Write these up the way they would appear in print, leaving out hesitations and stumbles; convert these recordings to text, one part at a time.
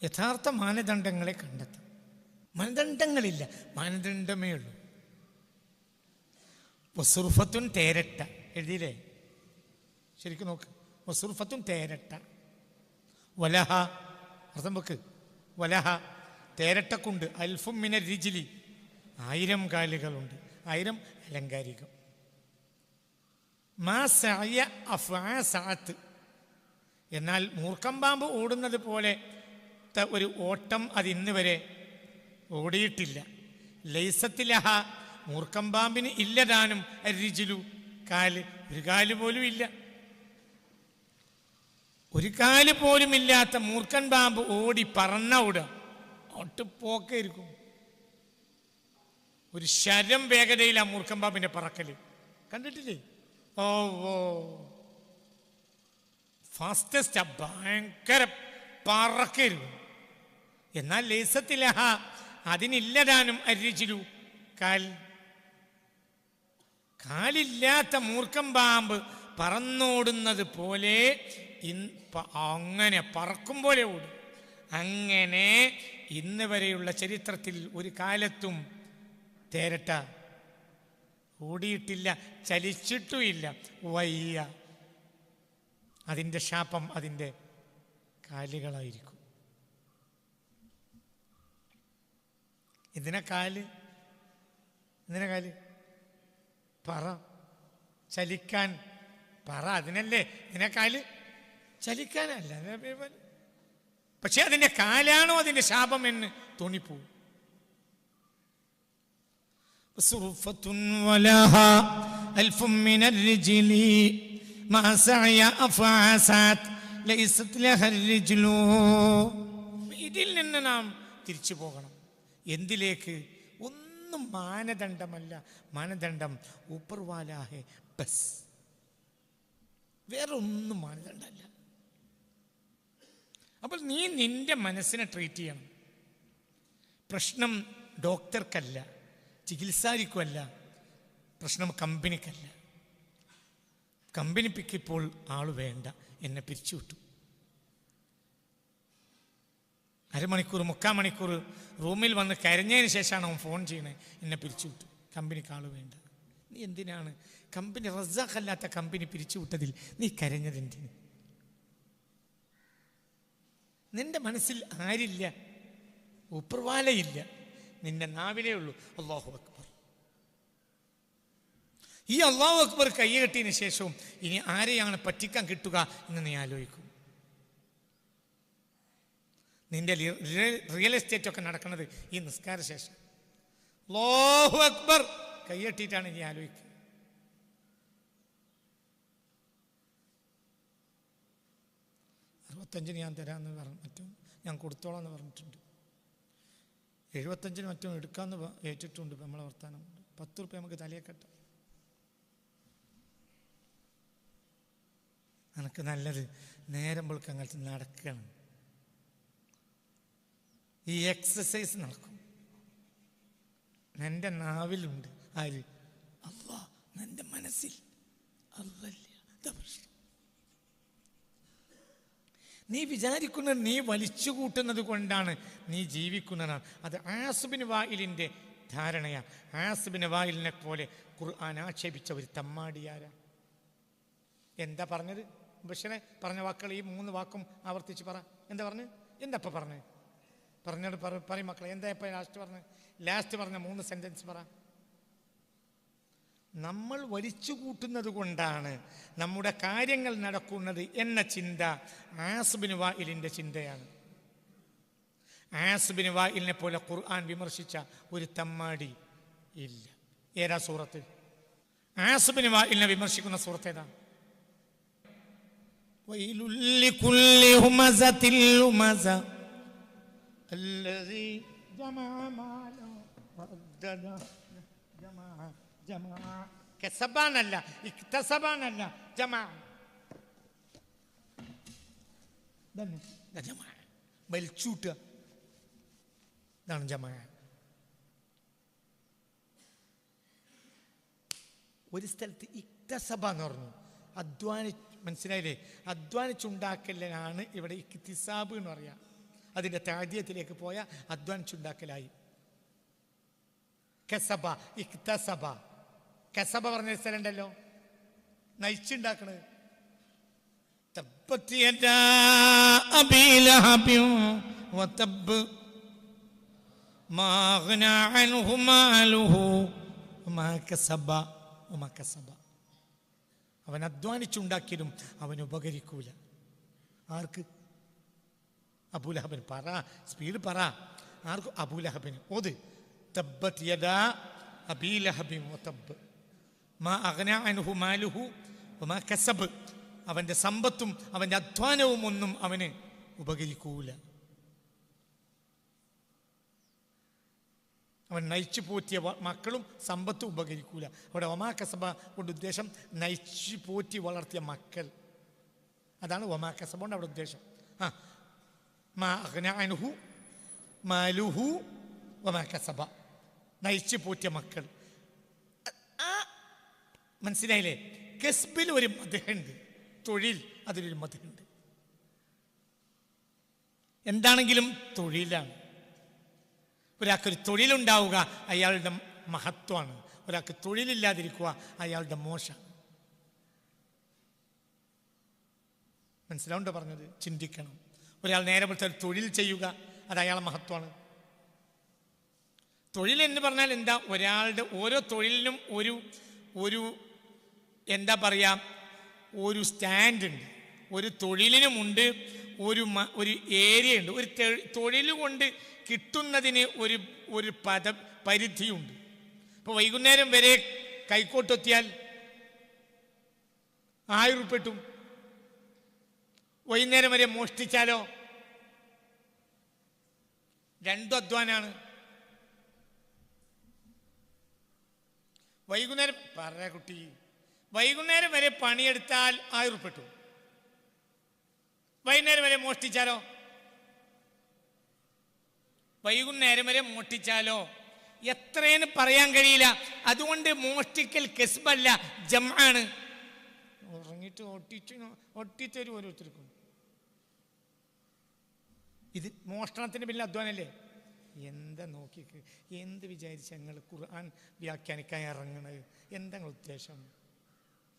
യഥാർത്ഥ മാനദണ്ഡങ്ങളെ കണ്ടെത്തും. മാനദണ്ഡങ്ങളില്ല, മാനദണ്ഡമേ ഉള്ളൂ. വസുർഫത്തുൻ തേരട്ട എഴുതിയില്ലേ? ശരിക്കും നോക്ക്. വസുർഫത്തുൻ തേരട്ട. വലഹ അർത്ഥം വെക്ക്. വലഹ തേരട്ടക്കുണ്ട്. അൽഫും മിന രിജിലി 1000 കാലുകളുണ്ട്. 1000 അലങ്കാരികം. മാ സഅയ അഫ്ആ സഅത്ത്. എന്നാൽ മൂർഖം പാമ്പ് ഓടുന്നത് പോലെ ഒരു ഓട്ടം അത് ഇന്ന് വരെ ഓടിയിട്ടില്ല. ലൈസത്തിലഹ മൂർഖം പാമ്പിന് ഇല്ലതാനും രിജിലു കാല്. ഒരു കാല് പോലും ഇല്ല. ഒരു കാല് പോലും ഇല്ലാത്ത മൂർഖൻ പാമ്പ് ഓടി പറന്ന ഓടുക. ഒട്ടുപോക്കായിരിക്കും. ഒരു ശരം വേഗതയിൽ ആ മൂർഖൻ പാമ്പിന്റെ പറക്കല് കണ്ടിട്ടില്ലേ? ഓ ഓ ഫാസ്റ്റസ്റ്റ്, ഭയങ്കര പറക്കരുത്. എന്നാൽ ലേസത്തിലഹ അതിനില്ലതാനും അരിച്ചിലു കാൽ. കാലില്ലാത്ത മൂർഖൻ പാമ്പ് പറന്നോടുന്നത് പോലെ അങ്ങനെ പറക്കും പോലെ ഓടും. അങ്ങനെ ഇന്ന് വരെയുള്ള ചരിത്രത്തിൽ ഒരു കാലത്തും തേരട്ട ഓടിയിട്ടില്ല, ചലിച്ചിട്ടുമില്ല. വയ്യ. അതിൻ്റെ ശാപം അതിൻ്റെ കാലുകളായിരിക്കും. എന്തിനാ കാല്? പറ ചലിക്കാൻ. പറ അതിനല്ലേ ഇതിനെ കാല് ചലിക്കാനല്ല. പക്ഷെ അതിൻ്റെ കാലാണോ അതിൻ്റെ ശാപം എന്ന് തോന്നിപ്പോവും. ഇതിൽ നിന്ന് നാം തിരിച്ചു പോകണം. എന്തിലേക്ക്? ഒന്നും മാനദണ്ഡമല്ല. മാനദണ്ഡം ഊപ്പർവാലാഹെ ബസ്. വേറെ ഒന്നും മാനദണ്ഡമല്ല. അപ്പോൾ നീ നിന്റെ മനസ്സിനെ ട്രീറ്റ് ചെയ്യണം. പ്രശ്നം ഡോക്ടർക്കല്ല, ചികിത്സാരിക്കുമല്ല, പ്രശ്നം കമ്പനിക്കല്ല. കമ്പനിപ്പിക്കിപ്പോൾ ആള് വേണ്ട, എന്നെ പിരിച്ചുവിട്ടു. 1/2 മണിക്കൂർ 3/4 മണിക്കൂർ റൂമിൽ വന്ന് കരഞ്ഞതിന് ശേഷമാണ് അവൻ ഫോൺ ചെയ്യണേ, എന്നെ പിരിച്ചുവിട്ടു, കമ്പനിക്ക് ആള് വേണ്ട. നീ എന്തിനാണ് കമ്പനി, റസാഖല്ലാത്ത കമ്പനി പിരിച്ചുവിട്ടതിൽ നീ കരഞ്ഞതെന്തിന്? നിന്റെ മനസ്സിൽ ആരില്ല, ഉപ്പർവാലയില്ല, നിന്റെ നാവിലേ ഉള്ളൂ അല്ലാഹു അക്ബർ. ഈ അല്ലാഹു അക്ബർ കയ്യെട്ടിയതിന് ശേഷവും ഇനി ആരെയാണ് പറ്റിക്കാൻ കിട്ടുക എന്ന് നീ ആലോചിക്കും. നിന്റെ റിയൽ എസ്റ്റേറ്റ് ഒക്കെ നടക്കുന്നത് ഈ നിസ്കാര ശേഷം. അല്ലാഹു അക്ബർ കയ്യെട്ടിയിട്ടാണ് നീ ആലോചിക്കുക. $65 ഞാൻ തരാമെന്ന് പറഞ്ഞു, മറ്റും ഞാൻ കൊടുത്തോളാം എന്ന് പറഞ്ഞിട്ടുണ്ട്. 75 മറ്റും എടുക്കാമെന്ന് ഏറ്റിട്ടുണ്ട്. ഇപ്പം നമ്മളെ വർത്താനം 10 റുപ്യ നമുക്ക് തലയെ കെട്ടാം. എനിക്ക് നല്ലത് നേരം വെളുക്കാൻ കാലത്ത് നടക്കണം. ഈ എക്സസൈസ് നടക്കും. എൻ്റെ നാവിലുണ്ട് ആര്? അല്ലാഹ്. എൻ്റെ മനസ്സിൽ അല്ലല്ല. പ്രശ്നം നീ വിചാരിക്കുന്നത് നീ വലിച്ചു കൂട്ടുന്നത് കൊണ്ടാണ് നീ ജീവിക്കുന്നതാണ്. അത് ആസിബിൻ വായിലിൻ്റെ ധാരണയാണ്. ആസിബിൻ വായിലിനെ പോലെ ഖുർആൻ ആക്ഷേപിച്ച ഒരു തമ്മാടിയാരാ? എന്താ പറഞ്ഞത്? ബഷറെ പറഞ്ഞ വാക്കുകൾ ഈ 3 വാക്കും ആവർത്തിച്ച് പറ. എന്താ പറഞ്ഞു? എന്താ ഇപ്പം പറഞ്ഞത്? പറഞ്ഞത് പറയും മക്കളെ. എന്താ ഇപ്പം ലാസ്റ്റ് പറഞ്ഞ 3 സെൻറ്റൻസ് പറ. നമ്മൾ വലിച്ചു കൂട്ടുന്നത് കൊണ്ടാണ് നമ്മുടെ കാര്യങ്ങൾ നടക്കുന്നത് എന്ന ചിന്ത ആസിബിൻ വായിലിൻ്റെ ചിന്തയാണ്. ആസിബിൻ വായിലിനെ പോലെ ഖുർആൻ വിമർശിച്ച ഒരു തമ്മാടി ഇല്ല. ഏതാ സൂറത്ത്? ആസിബിൻ വായിലിനെ വിമർശിക്കുന്ന സൂറത്ത് ഏതാ? വൈലുൽ ലികുല്ലി ഹുമസത്തിൽ ലുമസ അല്ലദീ ജമഅ മാല വഅദ്ദദ ജമഅ കസബാനല്ല, ഇക്തസബാനല്ല, ജമഅ. ജമഅ വലിച്ചൂട്ടുക, ഇതാണ് ജമഅ. ഒരു സ്ഥലത്ത് ഇക്തസബ എന്ന് പറഞ്ഞു, മനസ്സിലായില്ലേ? അധ്വാനിച്ചുണ്ടാക്കലാണ് ഇവിടെ ഇക്തിസാബ് എന്ന് പറയാം. അതിൻ്റെ താദ്യത്തിലേക്ക് പോയ അധ്വാനിച്ചുണ്ടാക്കലായി. കസബ, ഇക്തസബ. കസബ പറഞ്ഞ സ്ഥലം ഉണ്ടല്ലോ, നയിച്ചുണ്ടാക്കണത്. തബ്ബത് യദാ അബീ ലഹബിൻ വതബ് മാ അഗ്നാ അൻഹു മാലുഹു വമാ കസബ വമാ കസബ. അവൻ അധ്വാനിച്ചുണ്ടാക്കിയതും അവന് ഉപകരിക്കൂല. ആർക്ക്? അബൂലഹബിന്. പറ, സ്പീഡ് പറ. ആർക്ക്? അബൂലഹബിന്. ഓത്. തബ്ബത് യദാ അബീ ലഹബിൻ വതബ് മാ അഗ്നാ അൻഹു മാലുഹു വമാ കസബ്. അവൻ്റെ സമ്പത്തും അവൻ്റെ അധ്വാനവും ഒന്നും അവന് ഉപകരിക്കൂല. അവൻ നയിച്ചു പോറ്റിയ മക്കളും സമ്പത്തും ഉപകരിക്കൂല. അവിടെ ഒമാ കസബ കൊണ്ട് ഉദ്ദേശം നയിച്ചു പോറ്റി വളർത്തിയ മക്കൾ. അതാണ് ഒമാ കസബ കൊണ്ട് അവിടെ ഉദ്ദേശം. മാ അഗ്നാ അൻഹു മാലുഹു വമാ കസബ, നയിച്ചു പോറ്റിയ മക്കൾ. മനസ്സിലായില്ലേ? കസ്ബിൽ ഒരു മദ്ഹുണ്ട്, തൊഴിൽ അതിലൊരു മദ്ഹുണ്ട്. എന്താണെങ്കിലും തൊഴിലാണ്. ഒരാൾക്കൊരു തൊഴിലുണ്ടാവുക അയാളുടെ മഹത്വമാണ്. ഒരാൾക്ക് തൊഴിലില്ലാതിരിക്കുക അയാളുടെ മോശമാണ്. മനസ്സിലാവുണ്ടോ പറഞ്ഞത്? ചിന്തിക്കണം. ഒരാൾ നേരെ പോലത്തെ ഒരു തൊഴിൽ ചെയ്യുക, അത് അയാളുടെ മഹത്വമാണ്. തൊഴിൽ എന്ന് പറഞ്ഞാൽ എന്താ? ഒരാളുടെ ഓരോ തൊഴിലിനും ഒരു എന്താ പറയുക, ഒരു സ്റ്റാൻഡ് ഉണ്ട്. ഒരു തൊഴിലിനുമുണ്ട് ഒരു ഏരിയ ഉണ്ട്. ഒരു തൊഴിൽ കൊണ്ട് കിട്ടുന്നതിന് ഒരു പരിധിയുണ്ട്. ഇപ്പോൾ വൈകുന്നേരം വരെ കൈക്കോട്ടെത്തിയാൽ 1000 രൂപ കിട്ടും. വൈകുന്നേരം വരെ മോഷ്ടിച്ചാലോ? രണ്ടും അധ്വാനാണ്. വൈകുന്നേരം പറ കുട്ടി, വൈകുന്നേരം വരെ പണിയെടുത്താൽ 1000 രൂപ കിട്ടും. വൈകുന്നേരം വരെ മോഷ്ടിച്ചാലോ? വൈകുന്നേരം വരെ മോഷ്ടിച്ചാലോ എത്രയെന്ന് പറയാൻ കഴിയില്ല. അതുകൊണ്ട് മോഷ്ടിക്കൽ കസ്ബല്ല, ജംആണ്. ഉറങ്ങിയിട്ട് ഒട്ടിത്തരും ഓരോരുത്തർക്കും. ഇത് മോഷണത്തിന് പിന്നെ അധ്വാനല്ലേ? എന്താ നോക്കിക്ക്, എന്ത് വിചാരിച്ച ഞങ്ങൾ ഖുർആൻ വ്യാഖ്യാനിക്കാൻ ഇറങ്ങണത്? എന്താ ഉദ്ദേശം?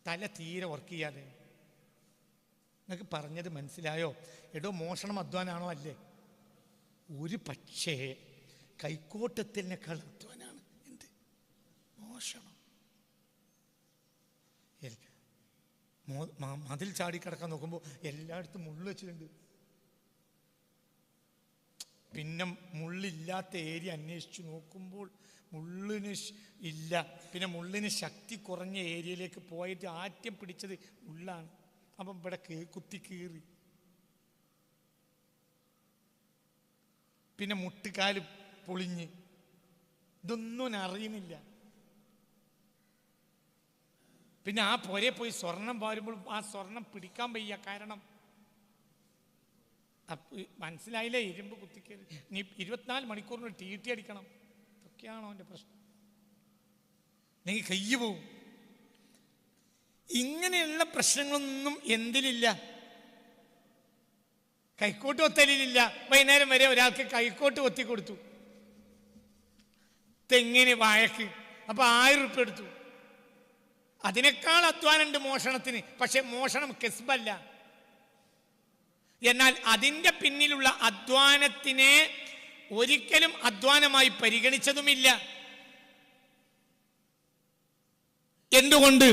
തല തീരെ വർക്ക് ചെയ്യാതെ. നിങ്ങൾക്ക് പറഞ്ഞത് മനസ്സിലായോ? എടോ, മോഷണം അധ്വാനാണോ? അല്ലേ? ഒരു പക്ഷേ കൈക്കോട്ടത്തിനേക്കാൾ അധ്വാനാണ് എന്ത്? മോഷണം. മതിൽ ചാടിക്കിടക്കാൻ നോക്കുമ്പോൾ എല്ലായിടത്തും മുള്ളു വെച്ചിട്ടുണ്ട്. പിന്നെ മുള്ളില്ലാത്ത ഏരിയ അന്വേഷിച്ച് നോക്കുമ്പോൾ മുള്ളിന് ഇല്ല. പിന്നെ മുള്ളിന് ശക്തി കുറഞ്ഞ ഏരിയയിലേക്ക് പോയിട്ട് ആദ്യം പിടിച്ചത് മുള്ളാണ്. അപ്പം ഇവിടെ കുത്തി കീറി. പിന്നെ മുട്ടുകാല് പൊളിഞ്ഞ്. ഇതൊന്നും അറിയുന്നില്ല. പിന്നെ ആ പുരയെ പോയി സ്വർണം വാരുമ്പോൾ ആ സ്വർണം പിടിക്കാൻ വയ്യ. കാരണം മനസ്സിലായില്ലേ? ഇരുമ്പ് കുത്തിക്കയറി. നീ 24 മണിക്കൂറിന് TT അടിക്കണം. ഇതൊക്കെയാണോ എൻ്റെ പ്രശ്നം? നിങ്ങൾ കയ്യു പോവും. ഇങ്ങനെയുള്ള പ്രശ്നങ്ങളൊന്നും എന്തിലില്ല? കൈക്കോട്ട് ഒത്തലില്ല. വൈകുന്നേരം വരെ ഒരാൾക്ക് കൈക്കോട്ട് ഒത്തി കൊടുത്തു, തെങ്ങിന് വാഴക്ക്. അപ്പൊ 1000 രൂപ എടുത്തു. അതിനേക്കാൾ അധ്വാനമുണ്ട് മോഷണത്തിന്. പക്ഷെ മോഷണം കസ്ബല്ല. എന്നാൽ അതിൻ്റെ പിന്നിലുള്ള അധ്വാനത്തിനെ ഒരിക്കലും അധ്വാനമായി പരിഗണിച്ചതുമില്ല. എന്തുകൊണ്ട്?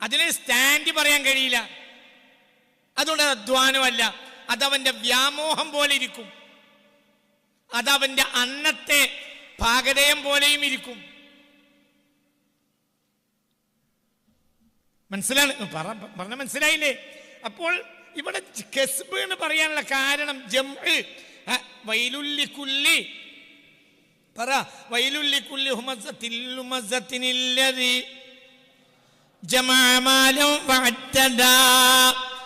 അതിന് സ്റ്റാൻഡ് പറയാൻ കഴിയില്ല. അതുകൊണ്ട് അധ്വാനമല്ല, അതവന്റെ വ്യാമോഹം പോലെ ഇരിക്കും. അതവന്റെ അന്നത്തെ ഭാഗതയം പോലെയും ഇരിക്കും. പറഞ്ഞ മനസ്സിലായില്ലേ? അപ്പോൾ ഇവിടെ കസ്ബ് എന്ന് പറയാനുള്ള കാരണം ജംഅ്. വൈലുല്ലിക്കുല്ലി പറ, വൈലുല്ലിക്കുല്ലി ഹുമസത്തിൽ ലുമസത്തിനില്ലദി ജമഅ മാലൻ വഅദ്ദദാ.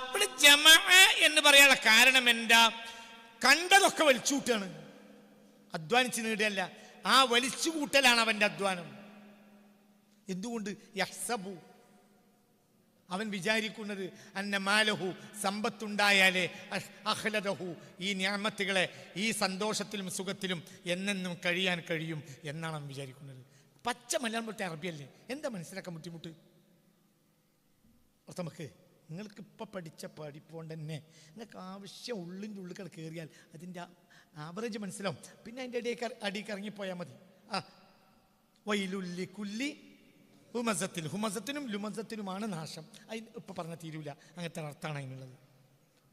ഇവിടെ ജമഅ എന്ന് പറയാനുള്ള കാരണം എന്താ? കണ്ടതൊക്കെ വലിച്ചുകൂട്ടാണ്. അധ്വാനിച്ച് നേടുകയല്ല, ആ വലിച്ചു കൂട്ടലാണ് അവന്റെ അധ്വാനം. എന്തുകൊണ്ട്? യഹ്സബു, അവൻ വിചാരിക്കുന്നത് അന്ന മാലഹു സമ്പത്തുണ്ടായാലേ അഹ്ലദഹു ഈ നിഅമത്തുകളെ ഈ സന്തോഷത്തിലും സുഖത്തിലും എന്നെന്നും കഴിയാൻ കഴിയും എന്നാണ് അവൻ വിചാരിക്കുന്നത്. പച്ച മലയാളം പോലത്തെ അറബിയല്ലേ, എന്താ മനസ്സിലാക്കാൻ ബുദ്ധിമുട്ട്? നമുക്ക് നിങ്ങൾക്ക് ഇപ്പം പഠിച്ച പഠിപ്പോണ്ട് തന്നെ നിങ്ങൾക്ക് ആവശ്യം ഉള്ളിൻ്റെ ഉള്ളിൽ കയറിയാൽ അതിൻ്റെ ആവറേജ് മനസ്സിലാവും. പിന്നെ അതിൻ്റെ അടിയിലേക്ക് ഇറങ്ങിപ്പോയാൽ മതി. വൈലുല്ലി കുല്ലി ഹുമസത്തിൽ, ഹുമസത്തിനും ലുമസത്തിനുമാണ് നാശം. അതിന് ഇപ്പം പറഞ്ഞാൽ തീരൂല, അങ്ങനത്തെ അർത്ഥമാണ് അതിനുള്ളത്.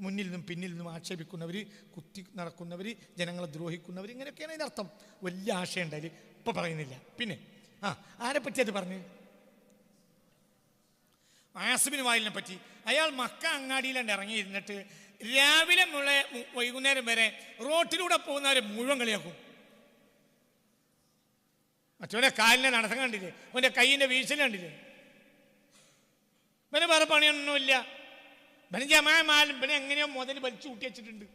മുന്നിൽ നിന്നും പിന്നിൽ നിന്നും ആക്ഷേപിക്കുന്നവർ, കുത്തി നടക്കുന്നവർ, ജനങ്ങളെ ദ്രോഹിക്കുന്നവർ, ഇങ്ങനെയൊക്കെയാണ് അതിൻ്റെ അർത്ഥം. വലിയ ആശയമുണ്ട് അതിൽ, ഇപ്പം പറയുന്നില്ല. പിന്നെ ആരെപ്പറ്റി അത് പറഞ്ഞു? ആസിബിൻ വായിലിനെ പറ്റി. അയാൾ മക്ക അങ്ങാടിയിലുണ്ട് ഇറങ്ങിയിരുന്നിട്ട് രാവിലെ മുതൽ വൈകുന്നേരം വരെ റോട്ടിലൂടെ പോകുന്നവരെ മുഴുവൻ കളിയാക്കും. മറ്റവൻ്റെ കാലിനെ നടത്തം കണ്ടില്ലേ, അവൻ്റെ കൈയിൻ്റെ വീഴ്ചൽ കണ്ടില്ലേ? ഇവന് വേറെ പണിയൊന്നുമില്ല. ഇവന് ജമാലും ഇവനെ എങ്ങനെയോ മുതൽ വലിച്ചു കൂട്ടി വെച്ചിട്ടുണ്ട്.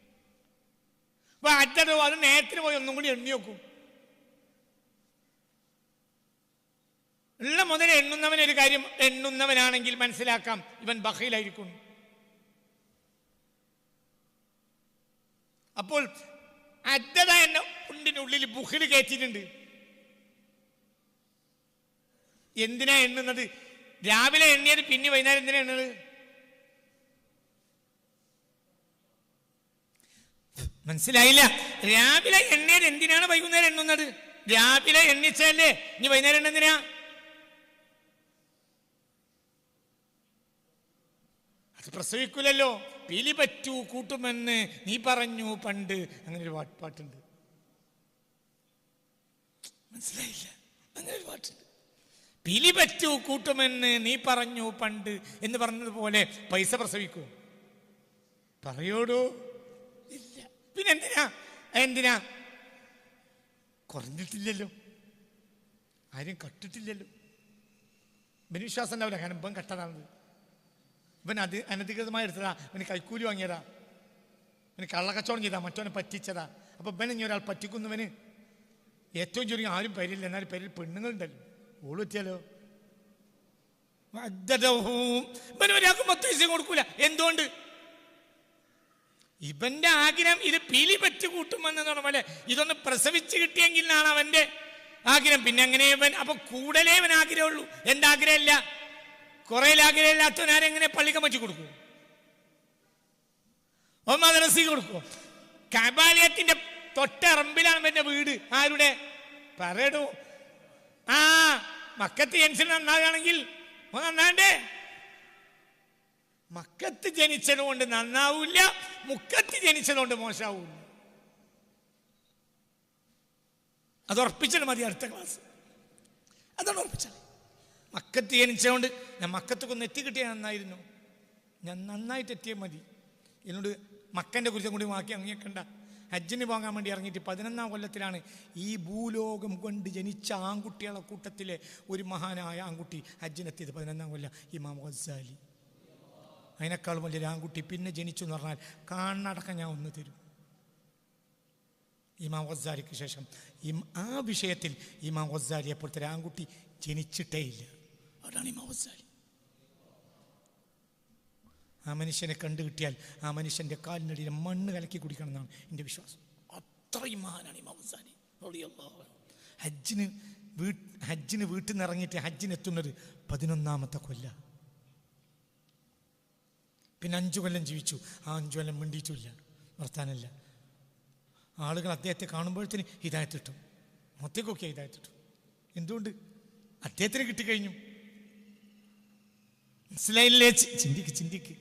അപ്പൊ അറ്റോ അത് നേരത്തിന് പോയി ഒന്നും കൂടി എണ്ണി വെക്കും. ഉള്ള മുതൽ എണ്ണുന്നവനൊരു കാര്യം എണ്ണുന്നവനാണെങ്കിൽ മനസ്സിലാക്കാം ഇവൻ ബഖീലായിരിക്കും. അപ്പോൾ അറ്റത എന്നെ ഉണ്ടിൻ്റെ ഉള്ളിൽ ബുഖിൽ കയറ്റിയിട്ടുണ്ട്. എന്തിനാ എണ്ണുന്നത്? രാവിലെ എണ്ണിയത് പിന്നെ വൈകുന്നേരം എന്തിനാ എണ്ണുന്നത്? മനസ്സിലായില്ല. രാവിലെ എണ്ണിയത് എന്തിനാണ് വൈകുന്നേരം എണ്ണുന്നത്? രാവിലെ എണ്ണിച്ചല്ലേ ഇനി വൈകുന്നേരം എണ്ണെന്തിനാ? അത് പ്രസവിക്കൂലല്ലോ. പീലി പറ്റൂ കൂട്ടുമെന്ന് നീ പറഞ്ഞു പണ്ട്, അങ്ങനെ ഒരു പാട്ടുണ്ട്. മനസ്സിലായില്ല? അങ്ങനെ ഒരു പാട്ടുണ്ട്. പീലി പറ്റൂ കൂട്ടുമെന്ന് നീ പറഞ്ഞു പണ്ട് എന്ന് പറഞ്ഞതുപോലെ പൈസ പ്രസവിക്കൂ? പറയോടോ ഇല്ല. പിന്നെ എന്തിനാ? കുറഞ്ഞിട്ടില്ലല്ലോ, ആരും കട്ടിട്ടില്ലല്ലോ. ഇവന് വിശ്വാസം ഉണ്ടാവില്ല, കാരണം ഇവൻ കട്ടതാണത്. ഇവൻ അനധികൃതമായി എടുത്തതാ, ഇവന് കൈക്കൂലി വാങ്ങിയതാ, ഇവന് കള്ളക്കച്ചവടം ചെയ്താ, മറ്റവനെ പറ്റിച്ചതാ. അപ്പൊ ഇവൻ ഇനി ഒരാൾ പറ്റിക്കുന്നവന് ഏറ്റവും ചുരുങ്ങി ആരും പരിയില്ല, എന്നാലും പരിയിൽ പെണ്ണുങ്ങളുണ്ടല്ലോ, ഓള് പറ്റിയാലോ. ഇവൻ ഒരാൾക്ക് 10 പൈസ കൊടുക്കൂല. എന്തുകൊണ്ട്? ഇവന്റെ ആഗ്രഹം ഇത് പീലി പറ്റി കൂട്ടുമെന്ന് പറഞ്ഞ ഇതൊന്ന് പ്രസവിച്ച് കിട്ടിയെങ്കിൽ എന്നാണ് അവന്റെ ആഗ്രഹം. പിന്നെ അങ്ങനെ ഇവൻ അപ്പൊ കൂടുതലേ ഇവൻ ആഗ്രഹമുള്ളൂ. എന്താഗ്രഹമില്ല? കുറെ ആഗ്രഹമില്ലാത്തവനാരെങ്ങനെ പള്ളിക്കം വെച്ച് കൊടുക്കൂ? ഓ മദ്രസ കൊടുക്കുമോ? കബാലയത്തിന്റെ തൊട്ടറമ്പിലാണ് എന്റെ വീട്. ആരുടെ പറയടൂ? മക്കത്ത് ജനിച്ചത് നന്നാകുകയാണെങ്കിൽ നന്നാണ്ടേ. മക്കത്ത് ജനിച്ചതുകൊണ്ട് നന്നാവൂല, മുക്കത്ത് ജനിച്ചതുകൊണ്ട് മോശമാവൂല. അത് ഉറപ്പിച്ചാൽ മതി. അടുത്ത ക്ലാസ് അതാണ് ഉറപ്പിച്ചാൽ. മക്കത്ത് ജനിച്ചതുകൊണ്ട് ഞാൻ മക്കത്തൊക്കെ എത്തിക്കിട്ടിയാൽ നന്നായിരുന്നു, ഞാൻ നന്നായിട്ട് എത്തിയാൽ മതി. എന്നോട് മക്കൻ്റെ കുറിച്ചും കൂടി വാക്കി അങ്ങേക്കണ്ട. ഹജ്ജിന് പോകാൻ വേണ്ടി ഇറങ്ങിയിട്ട് 11ാം കൊല്ലത്തിലാണ് ഈ ഭൂലോകം കൊണ്ട് ജനിച്ച ആൺകുട്ടികളെ കൂട്ടത്തിലെ ഒരു മഹാനായ ആൺകുട്ടി ഹജ്ജിനെത്തിയത്. 11ാം കൊല്ലം ഇമാം ഗസാലി. അതിനേക്കാളും വലിയൊരു ആൺകുട്ടി പിന്നെ ജനിച്ചു എന്ന് പറഞ്ഞാൽ കാണടക്കം ഞാൻ ഒന്ന് തരും. ഇമാം ഗസാലിക്ക് ശേഷം ആ വിഷയത്തിൽ ഇമാം ഗസാലിയെ പോലത്തെ ഒരു ആൺകുട്ടി ജനിച്ചിട്ടേ ഇല്ല. അതാണ് ഇമാം ഗസാലി. ആ മനുഷ്യനെ കണ്ടു കിട്ടിയാൽ ആ മനുഷ്യൻ്റെ കാലിനടിയിൽ മണ്ണ് കലക്കി കുടിക്കണം എന്നാണ് എൻ്റെ വിശ്വാസം. അത്രയും മഹാനാണ് ഇമാം ഗസാലി. ഹജ്ജിന് വീട്ടിൽ നിന്ന് ഇറങ്ങിയിട്ട് ഹജ്ജിനെത്തുന്നത് 11ാമത്തെ കൊല്ലം. പിന്നെ 5 കൊല്ലം ജീവിച്ചു. ആ 5 കൊല്ലം മിണ്ടിയിട്ടില്ല, വർത്താനല്ല. ആളുകൾ അദ്ദേഹത്തെ കാണുമ്പോഴത്തേന് ഹിദായത്ത് കിട്ടും, മൊത്തക്കൊക്കെ ഹിദായത്ത് കിട്ടും. എന്തുകൊണ്ട്? അദ്ദേഹത്തിന് കിട്ടിക്കഴിഞ്ഞു. മനസ്സിലായില്ലേ? ചിന്തിക്ക്.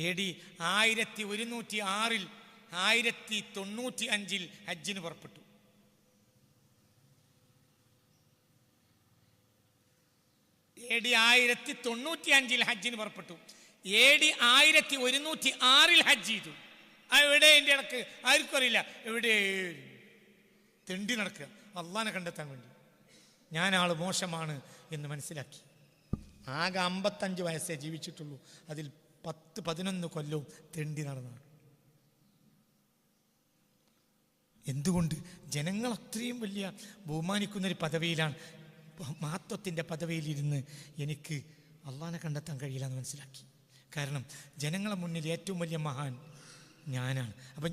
AD 1106 1095 ഹജ്ജിന് പുറപ്പെട്ടു. AD 1095 ഹജ്ജിന് പുറപ്പെട്ടു. AD 1106 ഹജ്ജ് ചെയ്തു. എവിടെ? എൻ്റെ ഇടക്ക് ആർക്കും അറിയില്ല. എവിടെ? തെണ്ടി നടക്കുക അള്ളാനെ കണ്ടെത്താൻ വേണ്ടി. ഞാൻ ആള് മോശമാണ് എന്ന് മനസ്സിലാക്കി. ആകെ 55 വയസ്സേ ജീവിച്ചിട്ടുള്ളൂ. അതിൽ 10-11 കൊല്ലവും തെണ്ടി നടന്നാണ്. എന്തുകൊണ്ട്? ജനങ്ങൾ അത്രയും വലിയ ബഹുമാനിക്കുന്നൊരു പദവിയിലാണ്. മഹത്വത്തിൻ്റെ പദവിയിലിരുന്ന് എനിക്ക് അള്ളാഹിനെ കണ്ടെത്താൻ കഴിയില്ല എന്ന് മനസ്സിലാക്കി. കാരണം ജനങ്ങളെ മുന്നിൽ ഏറ്റവും വലിയ മഹാൻ ഞാനാണ്. അപ്പം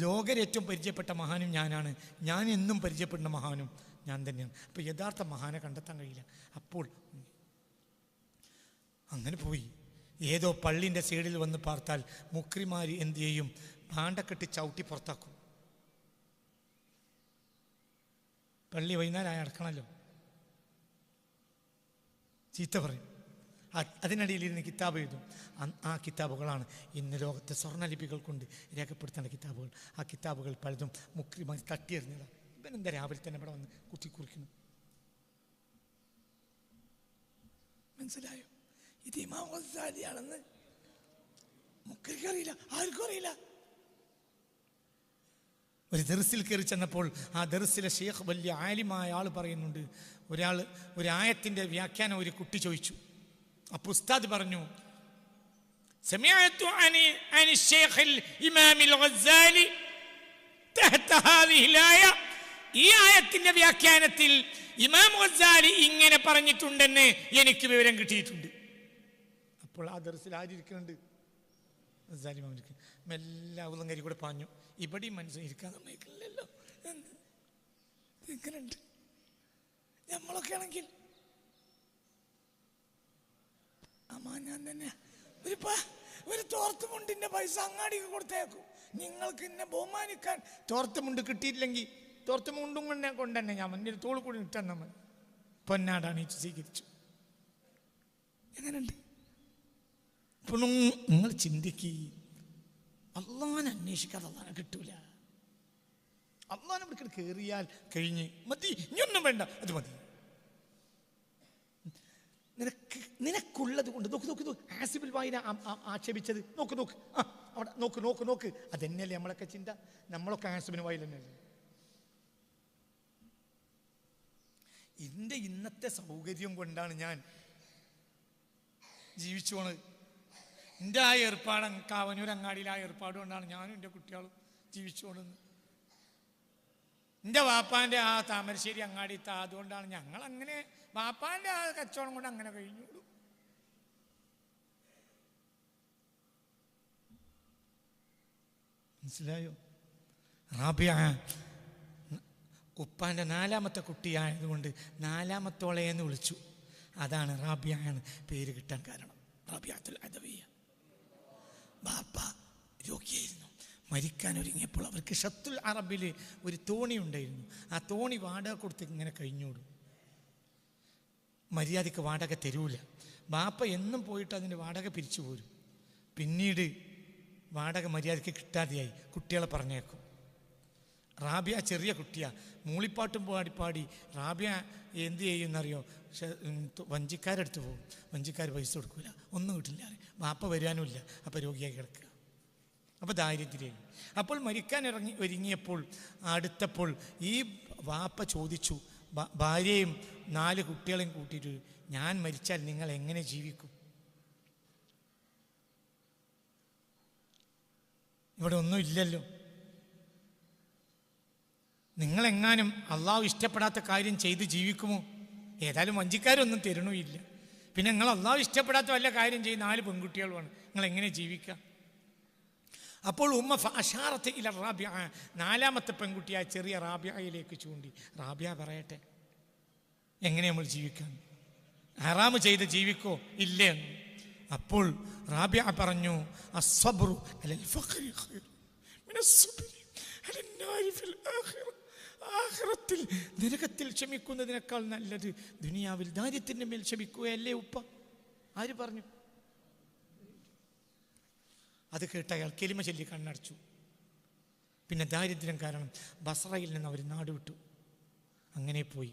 ലോകരെ ഏറ്റവും പരിചയപ്പെട്ട മഹാനും ഞാനാണ്. ഞാൻ എന്നും പരിചയപ്പെടുന്ന മഹാനും ഞാൻ തന്നെയാണ്. അപ്പോൾ യഥാർത്ഥ മഹാനെ കണ്ടെത്താൻ കഴിയില്ല. അപ്പോൾ അങ്ങനെ പോയി ഏതോ പള്ളിൻ്റെ സൈഡിൽ വന്ന് പാർത്താൽ മുക്രിമാർ എന്ത് ചെയ്യും? ഭാണ്ഡക്കെട്ട് ചവിട്ടി പുറത്താക്കും. പള്ളി വൈകുന്നേരം അടക്കണമല്ലോ, ചീത്ത പറയും. അതിനിടയിൽ ഇരുന്ന് കിതാബ് എഴുതും. ആ കിതാബുകളാണ് ഇന്ന് ലോകത്തെ സ്വർണ്ണലിപികൾ കൊണ്ട് രേഖപ്പെടുത്തേണ്ട കിതാബുകൾ. ആ കിതാബുകൾ പലതും മുക്രിമാർ തട്ടിയെറിഞ്ഞതാണ്. ഇവനെന്താ രാവിലെ തന്നെ ഇവിടെ വന്ന് കുത്തിക്കുറിക്കുന്നു? മനസ്സിലായോ? ഇത് ഇമാം ഗസാലിയാണെന്ന് മുക്രിക്ക് അറിയില്ല, ആർക്കും അറിയില്ല. ഒരു ദർസിൽ കയറി ചെന്നപ്പോൾ ആ ദർസിലെ ഷെയ്ഖ് വലിയ ആലിമായ ആൾ പറയുന്നുണ്ട്, ഒരു ആയത്തിൻ്റെ വ്യാഖ്യാനം ഒരു കുട്ടി ചോദിച്ചു. അപ്പോൾ ഉസ്താദ് പറഞ്ഞു, സമിഅതു അനി ഷെയ്ഖിൽ ഇമാമിൽ ഗസാലി തഹത ഹാദിഹിൽ ആയ, ഈ ആയത്തിന്റെ വ്യാഖ്യാനത്തിൽ ഇമാം ഗസാലി ഇങ്ങനെ പറഞ്ഞിട്ടുണ്ടെന്ന് എനിക്ക് വിവരം കിട്ടിയിട്ടുണ്ട്. അപ്പോൾ ആ ദർസിൽ ആരിയ്ക്കുന്നുണ്ട്? ഗസാലി ഇമാമിരിക്കും. മെല്ലെ ഉള്ളങ്കരി കൂടെ പാഞ്ഞു. ഇവിടെയും മനസ്സിലിരിക്കാൻ സമ്മതിക്കില്ലല്ലോ. എങ്ങനെയുണ്ട്? നമ്മളൊക്കെ ആണെങ്കിൽ ഞാൻ തന്നെ ഒരു തോർത്തുമുണ്ടിന്റെ പൈസ അങ്ങാടിക്ക് കൊടുത്തേക്കും. നിങ്ങൾക്ക് എന്നെ ബഹുമാനിക്കാൻ തോർത്തുമുണ്ട് കിട്ടിയില്ലെങ്കിൽ തോർത്തുമുണ്ടും കൊണ്ടുതന്നെ ഞാൻ എൻ്റെ തോൾ കൂടി ഇട്ടാൽ നമ്മൾ പൊന്നാടാണ് ഈ സ്വീകരിച്ചു. എങ്ങനെയുണ്ട്? ഇപ്പോഴും നിങ്ങൾ ചിന്തിക്കുക, അള്ളാനെ അന്വേഷിക്കാതെ അള്ളാനെ കിട്ടൂല. അള്ളാനെ ഇവിടെ കയറിയാൽ കഴിഞ്ഞ് മതി, ഇനിയൊന്നും വേണ്ട, അത് മതി. നിനക്കുള്ളത് കൊണ്ട് നോക്ക്. ആസിബുൽ വായിനെ ആക്ഷേപിച്ചത് നോക്ക്. അവിടെ നോക്ക്. അതെന്നെയല്ലേ നമ്മളൊക്കെ ചിന്ത. നമ്മളൊക്കെ ആസിബിന് വായിൽ തന്നെയല്ലേ. എൻ്റെ ഇന്നത്തെ സൗകര്യം കൊണ്ടാണ് ഞാൻ ജീവിച്ചു പോണത്. എൻ്റെ ആ ഏർപ്പാട് കാവനൂർ അങ്ങാടിയിൽ ആ ഏർപ്പാട് കൊണ്ടാണ് ഞാനും എൻ്റെ കുട്ടികളും ജീവിച്ചു പോണത്. എൻ്റെ വാപ്പാൻ്റെ ആ താമരശ്ശേരി അങ്ങാടി അതുകൊണ്ടാണ് ഞങ്ങളങ്ങനെ വാപ്പാൻ്റെ ആ കച്ചവടം കൊണ്ട് അങ്ങനെ കഴിഞ്ഞോളൂ. മനസ്സിലായോ? റാബിയ ഉപ്പാൻ്റെ 4ാമത്തെ കുട്ടിയായതുകൊണ്ട് 4ാമത്തോളെന്ന് വിളിച്ചു. അതാണ് റാബിയ എന്ന് പേര് കിട്ടാൻ കാരണം. റാബിയത്തുൽ അദവിയ. ബാപ്പ രോഗിയായിരുന്നു. മരിക്കാൻ ഒരുങ്ങിയപ്പോൾ അവർക്ക് ഷത്തുൽ അറബിൽ ഒരു തോണി ഉണ്ടായിരുന്നു. ആ തോണി വാടക കൊടുത്ത് ഇങ്ങനെ കഴിഞ്ഞോടും. മര്യാദയ്ക്ക് വാടക തരൂല. ബാപ്പ എന്നും പോയിട്ട് അതിൻ്റെ വാടക പിരിച്ചു പോരും. പിന്നീട് വാടക മര്യാദയ്ക്ക് കിട്ടാതെയായി. കുട്ടികളെ പറഞ്ഞേക്കും. റാബിയ ചെറിയ കുട്ടിയാണ്. മൂളിപ്പാട്ടും പാടി റാബിയ എന്ത് ചെയ്യുമെന്നറിയോ? വഞ്ചിക്കാരെടുത്ത് പോകും. വഞ്ചിക്കാർ പൈസ കൊടുക്കില്ല, ഒന്നും കിട്ടില്ല. ബാപ്പ വരാനുമില്ല. അപ്പോൾ രോഗിയായി കിടക്കുക. അപ്പോൾ ദാരിദ്ര്യം. അപ്പോൾ മരിക്കാൻ ഒരുങ്ങിയപ്പോൾ അടുത്തപ്പോൾ ഈ വാപ്പ ചോദിച്ചു, ഭാര്യയും 4 കുട്ടികളെയും കൂട്ടിയിട്ട്, ഞാൻ മരിച്ചാൽ നിങ്ങൾ എങ്ങനെ ജീവിക്കും? ഇവിടെ ഒന്നും ഇല്ലല്ലോ. നിങ്ങളെങ്ങാനും അള്ളാഹു ഇഷ്ടപ്പെടാത്ത കാര്യം ചെയ്ത് ജീവിക്കുമോ? ഏതായാലും വഞ്ചിക്കാരൊന്നും തരണമില്ല. പിന്നെ നിങ്ങൾ അള്ളാഹു ഇഷ്ടപ്പെടാത്ത വല്ല കാര്യം ചെയ്ത് 4 പെൺകുട്ടികളുമാണ്, നിങ്ങൾ എങ്ങനെ ജീവിക്കുക? അപ്പോൾ ഉമ്മ ഫഅശാറത്ത് ഇല റാബിയ, 4ാമത്തെ പെൺകുട്ടിയായ ചെറിയ റാബിയയിലേക്ക് ചൂണ്ടി. റാബിയ പറയട്ടെ, എങ്ങനെ നമ്മൾ ജീവിക്കാൻ? ഹറാമ് ചെയ്ത് ജീവിക്കോ? ഇല്ലേ? അപ്പോൾ റാബിയ പറഞ്ഞു, അസ്സബ്റു അലൽ ഫഖ്രി ഖൈറു മിനസ്സബ്രി അലൻ നാരി ഫിൽ ആഖിറ. ആഖിറത്തിൽ നരകത്തിൽ ക്ഷമിക്കുന്നതിനേക്കാൾ നല്ലത് ദുനിയാവിൽ ദാരിദ്ര്യത്തിന്റെ മേൽ ക്ഷമിക്കുകയല്ലേ ഉപ്പ? ആര് പറഞ്ഞു? അത് കേട്ട അയാൾ കെലിമ ചൊല്ലി കണ്ണടച്ചു. പിന്നെ ദാരിദ്ര്യം കാരണം ബസ്രയിൽ നിന്ന് അവർ നാട് വിട്ടു. അങ്ങനെ പോയി.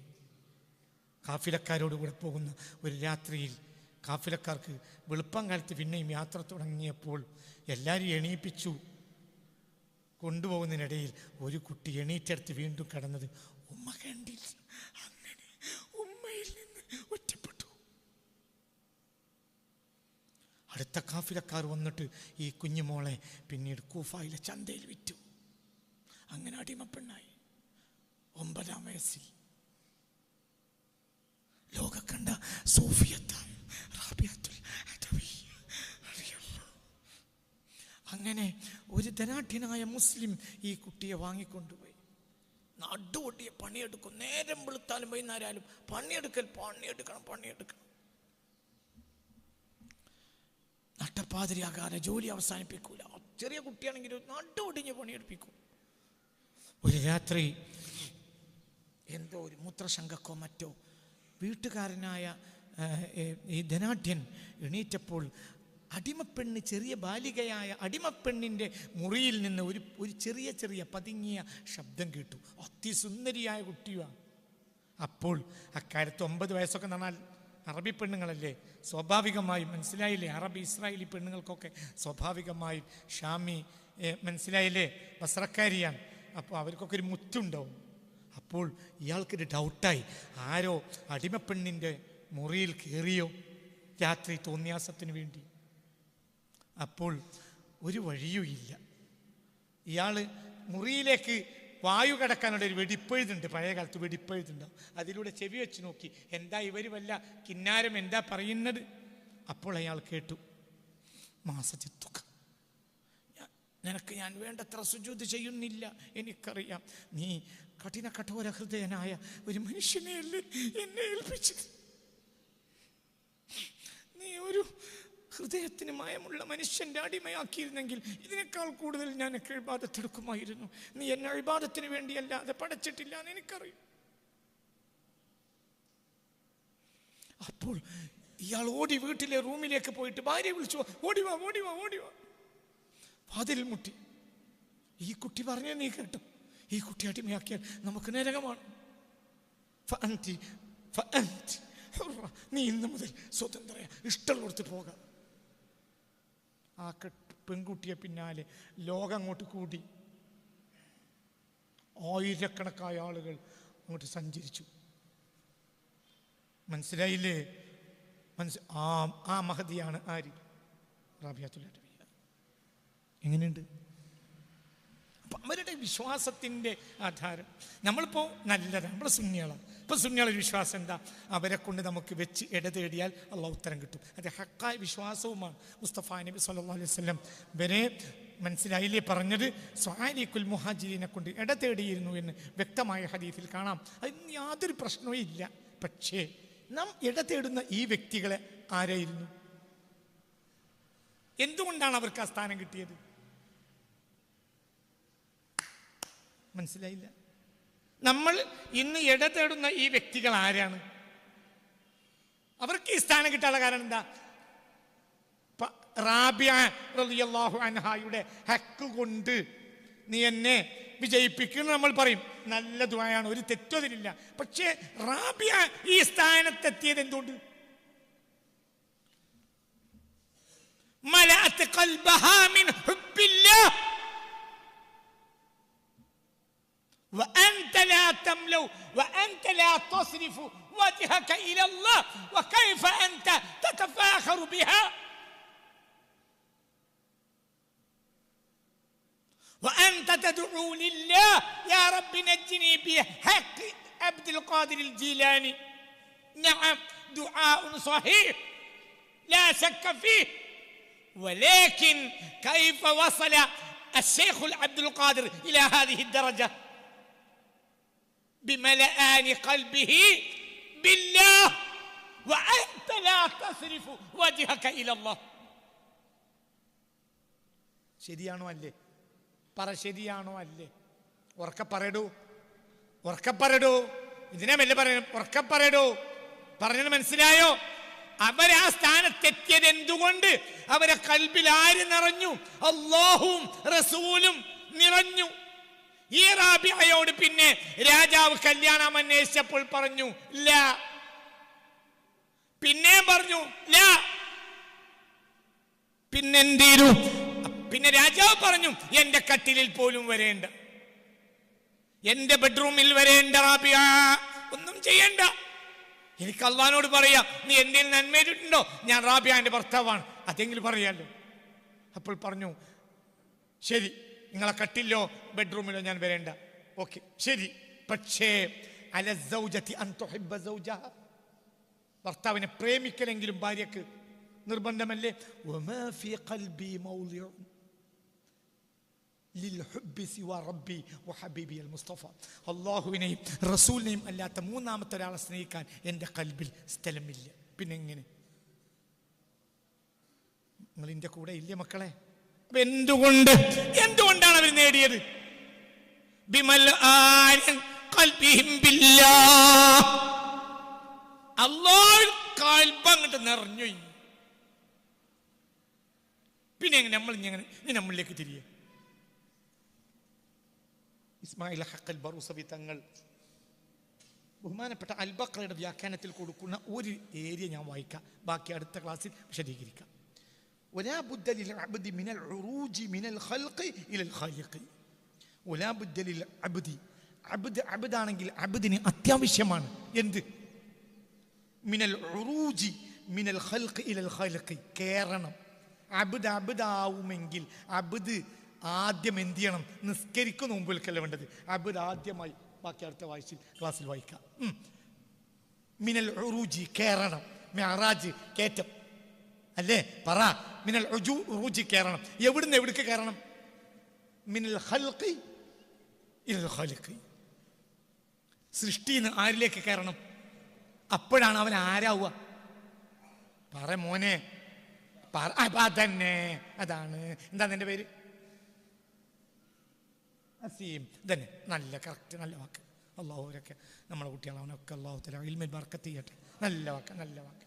കാഫിലക്കാരോടുകൂടെ പോകുന്ന ഒരു രാത്രിയിൽ കാഫിലക്കാർക്ക് വെളുപ്പം കാലത്ത് പിന്നെയും യാത്ര തുടങ്ങിയപ്പോൾ എല്ലാവരും എണീപ്പിച്ചു. കൊണ്ടുപോകുന്നതിനിടയിൽ ഒരു കുട്ടി എണീറ്റെടുത്ത് വീണ്ടും കടന്നത് ഉമ്മ കണ്ടില്ല. അങ്ങനെ ഉമ്മയിൽ നിന്ന് ഒറ്റപ്പെട്ടു. അടുത്ത കാഫിലക്കാർ വന്നിട്ട് ഈ കുഞ്ഞുമോളെ പിന്നീട് കൂഫയിലെ ചന്തയിൽ വിറ്റു. അങ്ങനെ അടിമപ്പെണ്ണായി. 9ാം വയസ്സിൽ ലോക കണ്ട സൂഫിയത്തായ റാബിയ അങ്ങനെ ഒരു ധനാഢ്യനായ മുസ്ലിം ഈ കുട്ടിയെ വാങ്ങിക്കൊണ്ടുപോയി. നടുവൊട്ടിയ പണിയെടുക്കും, നേരം വെളുത്താലും വൈകുന്നേരമായാലും പണിയെടുക്കണം. നട്ടപ്പാതിരിയാകാതെ ജോലി അവസാനിപ്പിക്കൂല. ചെറിയ കുട്ടിയാണെങ്കിൽ നടുവൊടിഞ്ഞ് പണിയെടുപ്പിക്കും. ഒരു രാത്രി എന്തോ ഒരു മൂത്രശങ്കക്കോ മറ്റോ വീട്ടുകാരനായ ഈ ധനാഢ്യൻ എണീറ്റപ്പോൾ അടിമപ്പെണ്ണ്, ചെറിയ ബാലികയായ അടിമപ്പെണ്ണിൻ്റെ മുറിയിൽ നിന്ന് ഒരു ചെറിയ പതുങ്ങിയ ശബ്ദം കേട്ടു. അതിസുന്ദരിയായ കുട്ടിയാണ്. അപ്പോൾ അക്കാലത്ത് 9 വയസ്സൊക്കെ പറഞ്ഞാൽ അറബി പെണ്ണുങ്ങളല്ലേ, സ്വാഭാവികമായും മനസ്സിലായില്ലേ, അറബി ഇസ്രായേലി പെണ്ണുങ്ങൾക്കൊക്കെ സ്വാഭാവികമായും ഷാമി മനസ്സിലായില്ലേ, ബസ്രക്കാരിയാണ്. അപ്പോൾ അവർക്കൊക്കെ ഒരു മുറ്റുണ്ടാവും. അപ്പോൾ ഇയാൾക്കൊരു ഡൗട്ടായി, ആരോ അടിമപ്പെണ്ണിൻ്റെ മുറിയിൽ കയറിയോ രാത്രി തോന്നിയാസത്തിന് വേണ്ടി. അപ്പോൾ ഒരു വഴിയുമില്ല. ഇയാൾ മുറിയിലേക്ക് വായു കടക്കാനുള്ള ഒരു വെടിപ്പഴുതുണ്ട്, പഴയ കാലത്ത് വെടിപ്പഴുതുണ്ടാവും. അതിലൂടെ ചെവി വെച്ച് നോക്കി, എന്താ ഇവർ വല്ല കിന്നാരം എന്താ പറയുന്നത്. അപ്പോൾ അയാൾ കേട്ടു, മാസജിത്തുക, നിനക്ക് ഞാൻ വേണ്ടത്ര സുജൂദ് ചെയ്യുന്നില്ല, എനിക്കറിയാം. നീ കഠിന കഠോര ഹൃദയനായ ഒരു മനുഷ്യനെയല്ലേ എന്നെ ഏൽപ്പിച്ചത്. നീ ഒരു ഹൃദയത്തിന് മയമുള്ള മനുഷ്യൻ്റെ അടിമയാക്കിയിരുന്നെങ്കിൽ ഇതിനേക്കാൾ കൂടുതൽ ഞാൻ ഇബാദത്തെടുക്കുമായിരുന്നു. നീ എന്നെ ഇബാദത്തിന് വേണ്ടിയല്ലാതെ പടച്ചിട്ടില്ല എന്ന് എനിക്കറിയും. അപ്പോൾ ഇയാൾ ഓടി വീട്ടിലെ റൂമിലേക്ക് പോയിട്ട് ഭാര്യയെ വിളിച്ചു, ഓടിവാ. വാതിൽ മുട്ടി. ഈ കുട്ടി പറഞ്ഞേ നീ കേട്ടോ, ഈ കുട്ടി അടിമയാക്കിയാൽ നമുക്ക് നരകമാണ്. നീ ഇന്ന് മുതൽ സ്വതന്ത്രയ, ഇഷ്ടമുള്ളടത്ത് പോകാം. ആ പെൺകുട്ടിയെ പിന്നാലെ ലോകം അങ്ങോട്ട് കൂടി. ആയിരക്കണക്കായ ആളുകൾ അങ്ങോട്ട് സഞ്ചരിച്ചു. മനസ്സിലായില്ലേ? ആ മഹദിയാണ് ആര്? റാബിയത്തുൽ അദവിയ്യ. എങ്ങനെയുണ്ട്? അപ്പം അവരുടെ വിശ്വാസത്തിൻ്റെ ആധാരം. നമ്മളിപ്പോൾ നല്ലതാണ്, നമ്മൾ സുന്നികളാണ്. ഇപ്പം സുന്നികളുടെ വിശ്വാസം എന്താ? അവരെ കൊണ്ട് നമുക്ക് വെച്ച് ഇടതേടിയാൽ അള്ളാഹു ഉത്തരം കിട്ടും. അത് ഹക്കായ വിശ്വാസവുമാണ്. മുസ്തഫ നബി സല്ലല്ലാഹു അലൈഹി വസല്ലം വരെ മനസ്സിലായില്ലേ പറഞ്ഞത്, സ്വാലിക്കുൽ മുഹാജിരിനെ കൊണ്ട് ഇടതേടിയിരുന്നു എന്ന് വ്യക്തമായ ഹദീസിൽ കാണാം. അതിന് യാതൊരു പ്രശ്നവും ഇല്ല. പക്ഷേ നാം ഇടതേടുന്ന ഈ വ്യക്തികളെ ആരായിരുന്നു? എന്തുകൊണ്ടാണ് അവർക്ക് ആ സ്ഥാനം കിട്ടിയത്? മനസ്സിലായില്ല. നമ്മൾ ഇന്ന് ഇടതേടുന്ന ഈ വ്യക്തികൾ ആരാണ്? അവർക്ക് ഈ സ്ഥാനം കിട്ടാനുള്ള കാരണം എന്താ? റാബിയ റളിയല്ലാഹു അൻഹായുടെ ഹക്ക് കൊണ്ട് നീ എന്നെ വിജയിപ്പിക്കുന്നു നമ്മൾ പറയും. നല്ല ദുആയാണ്, ഒരു തെറ്റും അതിലില്ല. പക്ഷേ റാബിയ ഈ സ്ഥാനത്തെത്തിയത് എന്തുകൊണ്ട്? മലഅത് ഖൽബഹാ മിൻ ഹുബ്ബില്ലാഹ് وأنت لا تملو وأنت لا تصرف وجهك إلى الله وكيف أنت تتفاخر بها وأنت تدعو لله يا رب نجني بحق عبد القادر الجيلاني. نعم دعاء صحيح لا شك فيه، ولكن كيف وصل الشيخ عبد القادر إلى هذه الدرجة؟ بملآن قلبه بالله وأنت لا تصرف وجهك إلى الله. ശരിയാണോ അല്ലേ? പറ, ശരിയാണോ അല്ലേ? ഉറക്കപ്പറയടൂ. ഇതിനെ മെല്ലെ പറയണം, ഉറക്കപ്പറയടൂ. പറഞ്ഞത് മനസ്സിലായോ? അവരാ സ്ഥാനത്തെത്തിയത് എന്തുകൊണ്ട്? അവരെ കൽബിൽ ആര് നിറഞ്ഞു? അല്ലാഹുവും റസൂലും നിറഞ്ഞു. ഈ റാബിയയോട് പിന്നെ രാജാവ് കല്യാണം അന്വേഷിച്ചപ്പോൾ പറഞ്ഞു ലാ, പിന്നെ പറഞ്ഞു ലാ, പിന്നെന്തേരു? പിന്നെ രാജാവ് പറഞ്ഞു എന്റെ കട്ടിലിൽ പോലും വരേണ്ട, എന്റെ ബെഡ്റൂമിൽ വരേണ്ട റാബിയ, ഒന്നും ചെയ്യണ്ട. എനിക്ക് അള്ളാഹിനോട് പറയാം, നീ എന്തെങ്കിലും നന്മയിട്ടുണ്ടോ, ഞാൻ റാബിയാന്റെ ഭർത്താവാണ്, അതെങ്കിലും പറയാലോ. അപ്പോൾ പറഞ്ഞു ശരി, നിങ്ങളെ കട്ടിലോ ബെഡ്റൂമിലോ ഞാൻ വരേണ്ട, ഓക്കെ ശരി. പക്ഷേ അല സൗജതി അൻ തുഹിബ്ബ സൗജഹ, ഭർത്താവിനെ പ്രേമിക്കലെങ്കിലും ഭാര്യക്ക് നിർബന്ധമല്ലേ? വമാ ഫീ ഖൽബി മൗളിഉ, അള്ളാഹുവിനെയും റസൂലിനെയും അല്ലാത്ത മൂന്നാമത്തെ ഒരാളെ സ്നേഹിക്കാൻ എൻ്റെ കൽബിൽ സ്ഥലമില്ല. പിന്നെ എങ്ങനെ? നിങ്ങൾ എൻ്റെ കൂടെ ഇല്ലേ മക്കളെ? എന്തുകൊണ്ടാണ് അവർ നേടിയത്? അല്ലാഹു കൽബ് അങ്ങോട്ട് നിറഞ്ഞു. പിന്നെ എങ്ങനെ നമ്മളിലേക്ക് തിരികെ? ഇസ്മായിൽ ഹഖൽ ബറൂസവി തങ്ങൾ ബഹുമാനപ്പെട്ട അൽ ബഖറയുടെ വ്യാഖ്യാനത്തിൽ കൊടുക്കുന്ന ഒരു ഏരിയ ഞാൻ വായിക്കാം, ബാക്കി അടുത്ത ക്ലാസ്സിൽ വിശദീകരിക്കാം. ولا بد للعبد من العروج من الخلق الى الخالق. ولا بد للعبد عبد ആണെങ്കിൽ അബ്ദിന് അത്യാവശ്യമാണ് എന്ത്? മിനൽ ഉറൂജി മിനൽ ഖൽഖ് ഇലൽ ഖാലിഖ്. കേറണം. അബ്ദ് ആവുമെങ്കിൽ അബ്ദ് ആദ്യം എന്ത് ചെയ്യണം? നിസ്കരിക്കുന്ന മുമ്പിൽക്കല്ല വേണ്ടത്. അബ്ദ് ആദ്യമായി, ബാക്കി അടുത്ത ക്ലാസ്സിൽ വായിക്കാം. മിനൽ ഉറൂജി കേറണം. മിഅറാജ് കയറ്റം അല്ലേ? പറ. മിനൽ ഉറൂജി കേറണം. എവിടുന്ന് എവിടേക്ക് കയറണം? മിനൽ ഖൽഖി ഇലൽ ഖാലിഖ്. സൃഷ്ടിന്ന് ആരിലേക്ക് കയറണം? അപ്പോഴാണ് അവൻ ആരാവുക? പറ മോനെ, അതന്നെ, അതാണ്. എന്താ നിന്റെ പേര്? അസീം. തന്നെ നല്ല കറക്റ്റ്, നല്ല വാക്ക്. അള്ളാഹുരൊക്കെ നമ്മളെ കുട്ടികളവനൊക്കെ അള്ളാഹു തആല ഇൽമിൽ ബർക്കത്ത് ചെയ്യട്ടെ. നല്ല വാക്ക്, നല്ല വാക്ക്.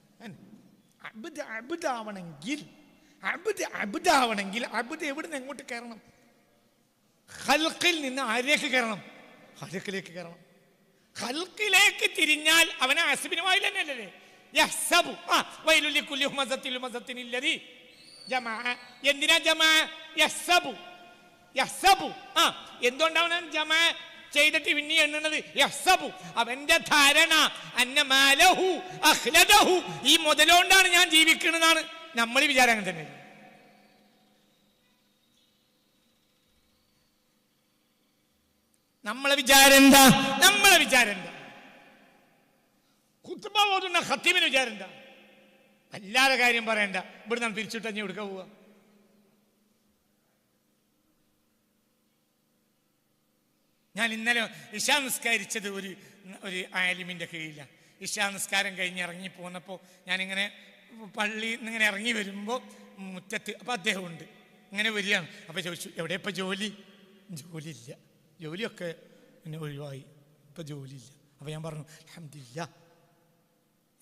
അബ്ദാവണമെങ്കിൽ അബ്ദ് എവിടുന്ന് എങ്ങോട്ട് കയറണം? ഖൽഖിൽ നിന്ന് ആരിലേക്ക് കയറണം? ഖാലിഖിലേക്ക് കയറണം. ഖൽഖിലേക്ക് തിരിഞ്ഞാൽ അവനെ ഹസ്ബിന് വായിൽ തന്നെയല്ലേ? യഹ്സബു വൈലുൽ ലികുല്ലി ഹുമസത്തിൻ ലുമസത്തിൻ ഇല്ലദി ജമഅ. എന്തിനാ ജമഅ? യഹ്സബു. എന്തുകൊണ്ടാണ് ജമഅ ചെയ്തിട്ട് പിന്നെ എണ്ണുന്നത്? യഹ്സബു. അവന്റെ ധാരണ അന്നമാലഹു അഖ്ലദഹു, ഈ മുതലുകൊണ്ടാണ് ഞാൻ ജീവിക്കുന്നതാണ്. നമ്മൾ വിചാരം അങ്ങനെ തന്നെ. നമ്മളെ വിചാരം എന്താ? ഖുത്ബ ഓതുന്ന ഖത്തീബിന് വിചാരം എന്താ? അല്ലാതെ കാര്യം പറയണ്ട. ഇവിടെ നാം പിരിച്ചിട്ട് അഞ്ഞ് എടുക്കാൻ പോവുക. ഞാൻ ഇന്നലെ ഇശാ നിസ്കരിച്ചത് ഒരു ആലിമിൻ്റെ കീഴിലാണ്. ഇശാ നിസ്കാരം കഴിഞ്ഞ് ഇറങ്ങി പോന്നപ്പോൾ ഞാനിങ്ങനെ പള്ളിയിൽ നിന്ന് ഇങ്ങനെ ഇറങ്ങി വരുമ്പോൾ മുറ്റത്ത് അപ്പോൾ അദ്ദേഹമുണ്ട്. ഇങ്ങനെ വരികയാണ്. അപ്പോൾ ചോദിച്ചു, എവിടെ ഇപ്പം ജോലി? ജോലിയില്ല, ജോലിയൊക്കെ പിന്നെ ഒഴിവായി, ഇപ്പം ജോലിയില്ല. അപ്പോൾ ഞാൻ പറഞ്ഞു അൽഹംദുലില്ലാ.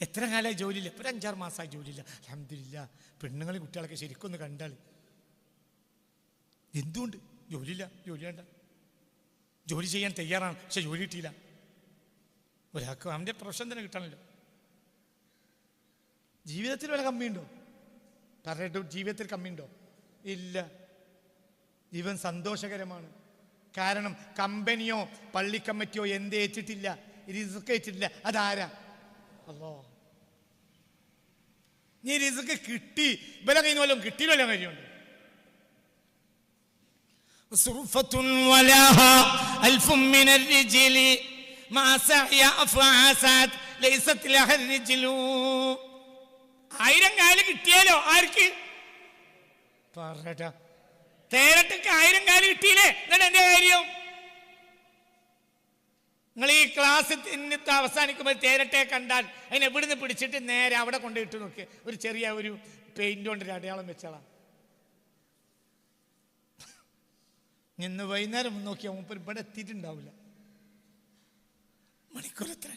എത്ര കാലമായി ജോലിയില്ല? ഇപ്പോൾ 5-6 മാസമായി ജോലിയില്ല. അൽഹംദുലില്ലാ. പെണ്ണുങ്ങൾ കുട്ടികളൊക്കെ ശരിക്കൊന്ന് കണ്ടാൽ. എന്തുകൊണ്ട്? ജോലിയില്ല, ജോലി വേണ്ട. ജോലി ചെയ്യാൻ തയ്യാറാണ്, പക്ഷെ ജോലി കിട്ടിയില്ല. ഒരാൾക്ക് അവൻ്റെ പ്രൊഫഷൻ തന്നെ കിട്ടണമല്ലോ. ജീവിതത്തിൽ വല്ല കമ്മിയുണ്ടോ? പറഞ്ഞിട്ട് ജീവിതത്തിൽ കമ്മിയുണ്ടോ? ഇല്ല. ജീവൻ സന്തോഷകരമാണ്. കാരണം കമ്പനിയോ പള്ളി കമ്മിറ്റിയോ എന്ത് ഏറ്റിട്ടില്ല, റിസ്ക് ഏറ്റിട്ടില്ല. അതാരാ? അല്ലാഹ്. നീ റിസ്ക് കിട്ടി, ഇവരെ കയ്യിൽ നിന്ന് വല്ലതും കിട്ടിയില്ല കാര്യമുണ്ട്. സുർഫത്തുൻ വലഹാ അൽഫും മിനർ റിജ്ലി മാ സഅയ അഫാസത് ലൈസത് ലഹർ റിജ്ലു. 1000 കാല് കിട്ടിയാലോ ആർക്ക്? പറടാ, തേരട്ടക്ക് 1000 കാല് കിട്ടിയില്ലേ? എന്നിട്ട് എന്റെ കാര്യം? നിങ്ങൾ ഈ ക്ലാസ് അവസാനിക്കുമ്പോൾ തേരട്ടയെ കണ്ടാൽ അതിനെ എവിടുന്ന് പിടിച്ചിട്ട് നേരെ അവിടെ കൊണ്ടിട്ട് നോക്കി ഒരു ചെറിയ ഒരു പെയിന്റ് കൊണ്ടൊരു അടയാളം വെച്ചാളാ. ഇന്ന് വൈകുന്നേരം നോക്കിയാൽ മൂപ്പർ ഇവിടെ എത്തിയിട്ടുണ്ടാവില്ല. മണിക്കൂർ എത്ര?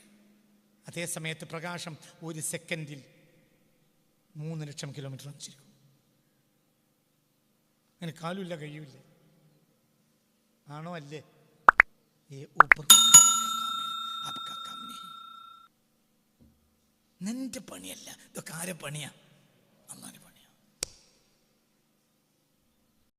അതേ സമയത്ത് പ്രകാശം 1 സെക്കൻഡിൽ 3 ലക്ഷം കിലോമീറ്റർ അഞ്ചിരിക്കും. അങ്ങനെ കാലുമില്ല കയ്യുമില്ല. ആണോ? അല്ലേ? നിന്റെ പണിയല്ല, ഇതൊക്കെ ആരെ പണിയാ? അല്ലാഹുവിന്റെ